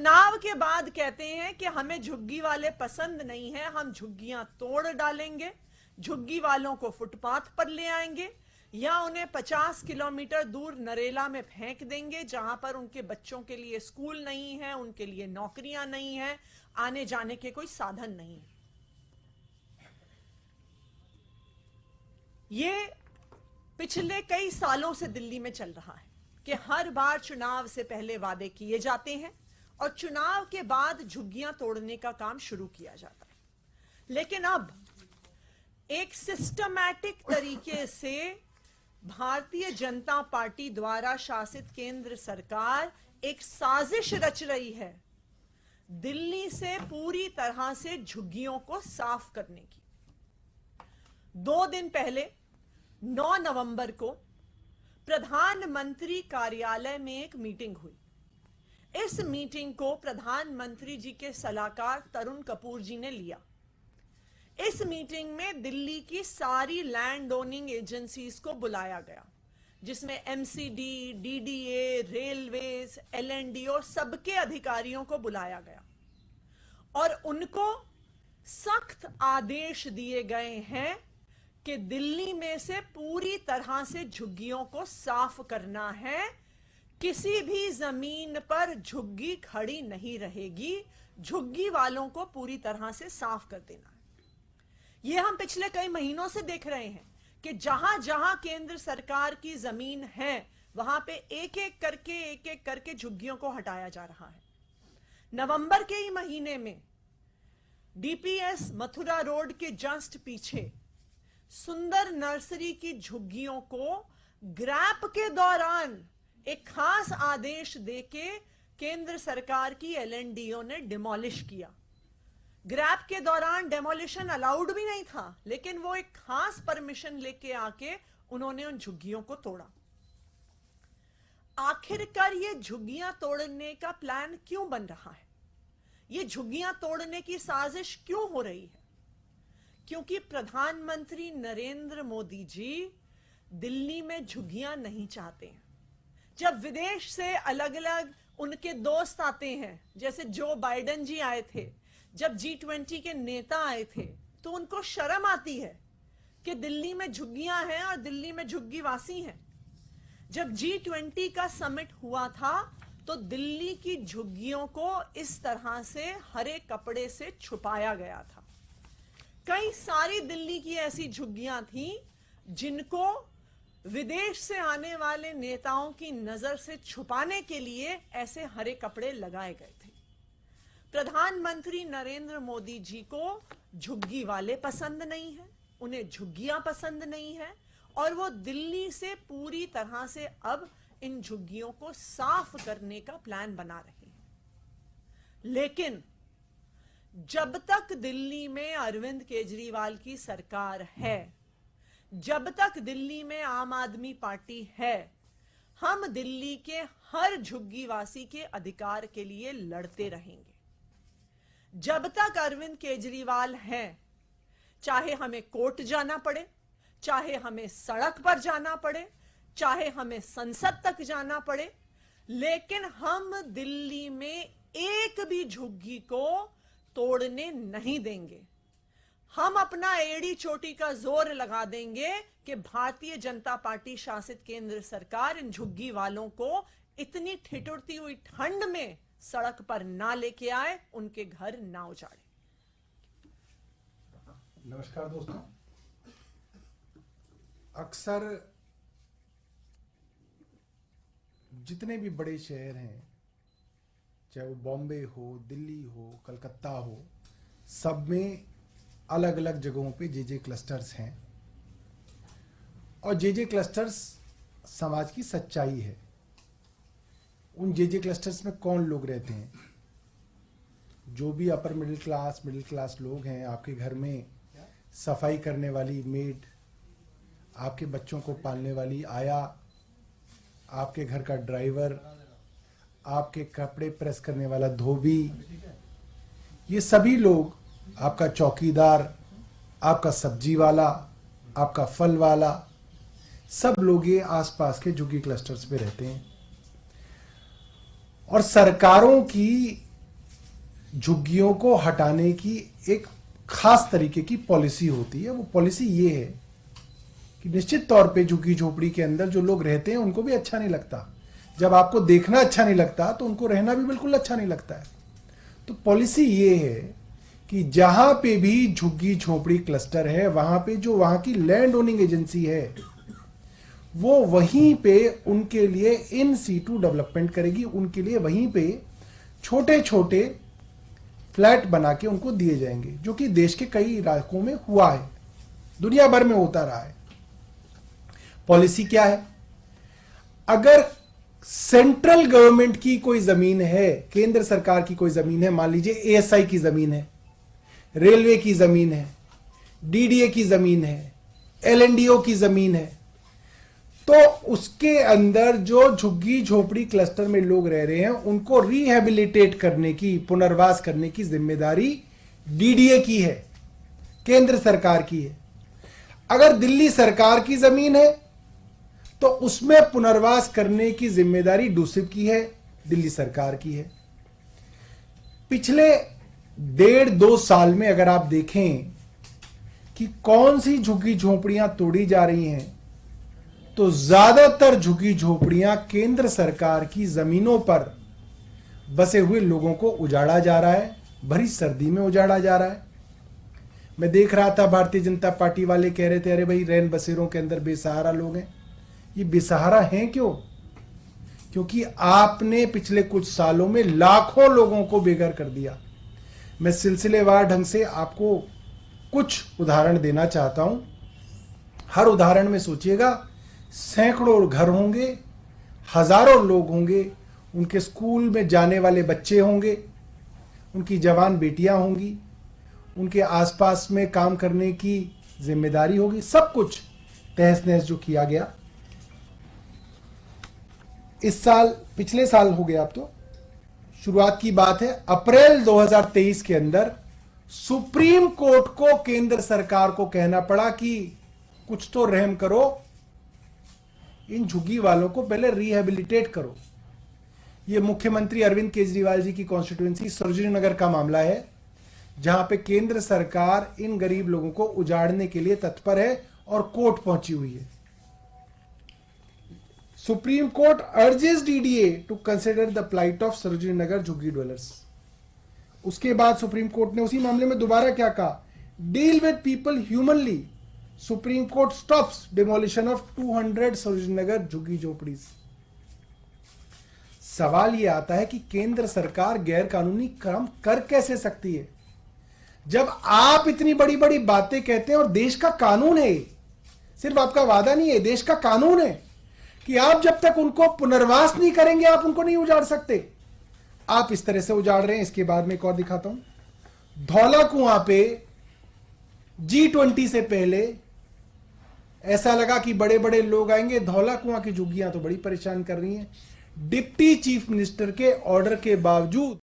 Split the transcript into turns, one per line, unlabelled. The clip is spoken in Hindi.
चुनाव के बाद कहते हैं कि हमें झुग्गी वाले पसंद नहीं है, हम झुग्गियां तोड़ डालेंगे, झुग्गी वालों को फुटपाथ पर ले आएंगे या उन्हें 50 किलोमीटर दूर नरेला में फेंक देंगे जहां पर उनके बच्चों के लिए स्कूल नहीं है, उनके लिए नौकरियां नहीं है, आने जाने के कोई साधन नहीं है। ये पिछले कई सालों से दिल्ली में चल रहा है कि हर बार चुनाव से पहले वादे किए जाते हैं और चुनाव के बाद झुग्गियां तोड़ने का काम शुरू किया जाता है। लेकिन अब एक सिस्टमैटिक तरीके से भारतीय जनता पार्टी द्वारा शासित केंद्र सरकार एक साजिश रच रही है दिल्ली से पूरी तरह से झुग्गियों को साफ करने की। 2 दिन पहले 9 नवंबर को प्रधानमंत्री कार्यालय में एक मीटिंग हुई। इस मीटिंग को प्रधानमंत्री जी के सलाहकार तरुण कपूर जी ने लिया। इस मीटिंग में दिल्ली की सारी लैंड ओनिंग एजेंसीज को बुलाया गया, जिसमें एमसीडी, डीडीए, रेलवेज, एलएनडी और सबके अधिकारियों को बुलाया गया और उनको सख्त आदेश दिए गए हैं कि दिल्ली में से पूरी तरह से झुग्गियों को साफ करना है। किसी भी जमीन पर झुग्गी खड़ी नहीं रहेगी, झुग्गी वालों को पूरी तरह से साफ कर देना है। यह हम पिछले कई महीनों से देख रहे हैं कि जहां जहां केंद्र सरकार की जमीन है वहां पे एक एक करके झुग्गियों को हटाया जा रहा है। नवंबर के ही महीने में डीपीएस मथुरा रोड के जस्ट पीछे सुंदर नर्सरी की झुग्गियों को ग्रैप के दौरान एक खास आदेश देके केंद्र सरकार की एलएनडीओ ने डिमोलिश किया। ग्रैप के दौरान डेमोलिशन अलाउड भी नहीं था, लेकिन वो एक खास परमिशन लेके आके उन्होंने उन झुग्गियों को तोड़ा। आखिरकार ये झुग्गियां तोड़ने का प्लान क्यों बन रहा है? ये झुग्गियां तोड़ने की साजिश क्यों हो रही है? क्योंकि प्रधानमंत्री नरेंद्र मोदी जी दिल्ली में झुग्गियां नहीं चाहते हैं। जब विदेश से अलग अलग उनके दोस्त आते हैं, जैसे जो बाइडेन जी आए थे, जब G20 के नेता आए थे, तो उनको शर्म आती है कि दिल्ली में झुग्गियां हैं और दिल्ली में झुग्गी वासी हैं। जब G20 का समिट हुआ था तो दिल्ली की झुग्गियों को इस तरह से हरे कपड़े से छुपाया गया था। कई सारी दिल्ली की ऐसी झुग्गियां थी जिनको विदेश से आने वाले नेताओं की नजर से छुपाने के लिए ऐसे हरे कपड़े लगाए गए थे। प्रधानमंत्री नरेंद्र मोदी जी को झुग्गी वाले पसंद नहीं है, उन्हें झुग्गियां पसंद नहीं है और वो दिल्ली से पूरी तरह से अब इन झुग्गियों को साफ करने का प्लान बना रहे हैं। लेकिन जब तक दिल्ली में अरविंद केजरीवाल की सरकार है, जब तक दिल्ली में आम आदमी पार्टी है, हम दिल्ली के हर झुग्गीवासी के अधिकार के लिए लड़ते रहेंगे। जब तक अरविंद केजरीवाल हैं, चाहे हमें कोर्ट जाना पड़े, चाहे हमें सड़क पर जाना पड़े, चाहे हमें संसद तक जाना पड़े, लेकिन हम दिल्ली में एक भी झुग्गी को तोड़ने नहीं देंगे। हम अपना एड़ी चोटी का जोर लगा देंगे कि भारतीय जनता पार्टी शासित केंद्र सरकार इन झुग्गी वालों को इतनी ठिठुरती हुई ठंड में सड़क पर ना लेके आए, उनके घर ना उजाड़े।
नमस्कार दोस्तों, अक्सर जितने भी बड़े शहर हैं, चाहे वो बॉम्बे हो, दिल्ली हो, कलकत्ता हो, सब में अलग अलग जगहों पे जे क्लस्टर्स हैं और जे क्लस्टर्स समाज की सच्चाई है। उन जे क्लस्टर्स में कौन लोग रहते हैं? जो भी अपर मिडिल क्लास लोग हैं। आपके घर में सफाई करने वाली मेड, आपके बच्चों को पालने वाली आया, आपके घर का ड्राइवर, आपके कपड़े प्रेस करने वाला धोबी, ये सभी लोग, आपका चौकीदार, आपका सब्जी वाला, आपका फल वाला, सब लोग ये आसपास के झुग्गी क्लस्टर्स पे रहते हैं। और सरकारों की झुग्गियों को हटाने की एक खास तरीके की पॉलिसी होती है। वो पॉलिसी ये है कि निश्चित तौर पे झुग्गी झोपड़ी के अंदर जो लोग रहते हैं उनको भी अच्छा नहीं लगता। जब आपको देखना अच्छा नहीं लगता तो उनको रहना भी बिल्कुल अच्छा नहीं लगता है। तो पॉलिसी ये है कि जहां पे भी झुग्गी झोपड़ी क्लस्टर है वहां पे जो वहां की लैंड ओनिंग एजेंसी है वो वहीं पे उनके लिए इन सीटू डेवलपमेंट करेगी। उनके लिए वहीं पे छोटे छोटे फ्लैट बना के उनको दिए जाएंगे, जो कि देश के कई इलाकों में हुआ है, दुनिया भर में होता रहा है। पॉलिसी क्या है? अगर सेंट्रल गवर्नमेंट की कोई जमीन है, केंद्र सरकार की कोई जमीन है, मान लीजिए एएसआई की जमीन है, रेलवे की जमीन है, डीडीए की जमीन है, एलएनडीओ की जमीन है, तो उसके अंदर जो झुग्गी झोपड़ी क्लस्टर में लोग रह रहे हैं उनको रिहेबिलिटेट करने की, पुनर्वास करने की जिम्मेदारी डीडीए की है, केंद्र सरकार की है। अगर दिल्ली सरकार की जमीन है तो उसमें पुनर्वास करने की जिम्मेदारी डूसिब की है, दिल्ली सरकार की है। पिछले 1.5-2 साल में अगर आप देखें कि कौन सी झुग्गी झोपड़ियां तोड़ी जा रही हैं, तो ज्यादातर झुग्गी झोपड़ियां केंद्र सरकार की जमीनों पर बसे हुए लोगों को उजाड़ा जा रहा है, भरी सर्दी में उजाड़ा जा रहा है। मैं देख रहा था भारतीय जनता पार्टी वाले कह रहे थे अरे भाई रैन बसेरों के अंदर बेसहारा लोग हैं। ये बेसहारा हैं क्यों? क्योंकि आपने पिछले कुछ सालों में लाखों लोगों को बेघर कर दिया। मैं सिलसिलेवार ढंग से आपको कुछ उदाहरण देना चाहता हूं। हर उदाहरण में सोचिएगा सैकड़ों घर होंगे, हजारों लोग होंगे, उनके स्कूल में जाने वाले बच्चे होंगे, उनकी जवान बेटियां होंगी, उनके आसपास में काम करने की जिम्मेदारी होगी। सब कुछ तहस नहस जो किया गया इस साल, पिछले साल हो गया, अब तो शुरुआत की बात है, अप्रैल 2023 के अंदर सुप्रीम कोर्ट को केंद्र सरकार को कहना पड़ा कि कुछ तो रहम करो, इन झुग्गी वालों को पहले रिहेबिलिटेट करो। यह मुख्यमंत्री अरविंद केजरीवाल जी की कॉन्स्टिट्यूएंसी सरोजिनी नगर का मामला है, जहां पे केंद्र सरकार इन गरीब लोगों को उजाड़ने के लिए तत्पर है और कोर्ट पहुंची हुई है। Supreme court urges DDA to consider the plight of Sarojini Nagar jhuggi dwellers. उसके बाद सुप्रीम कोर्ट ने उसी मामले में दोबारा क्या कहा? Deal with people humanely, supreme court stops demolition of 200 Sarojini Nagar jhuggi jhopdis. सवाल यह आता है कि केंद्र सरकार गैर कानूनी काम कर कैसे सकती है जब आप इतनी बड़ी बड़ी बातें कहते हैं और देश का कानून है, सिर्फ आपका वादा नहीं है, देश का कानून है कि आप जब तक उनको पुनर्वास नहीं करेंगे आप उनको नहीं उजाड़ सकते। आप इस तरह से उजाड़ रहे हैं। इसके बाद में एक और दिखाता हूं। धौला कुआं पे G20 से पहले ऐसा लगा कि बड़े बड़े लोग आएंगे, धौला कुआं की झुग्गियां तो बड़ी परेशान कर रही हैं। डिप्टी चीफ मिनिस्टर के ऑर्डर के बावजूद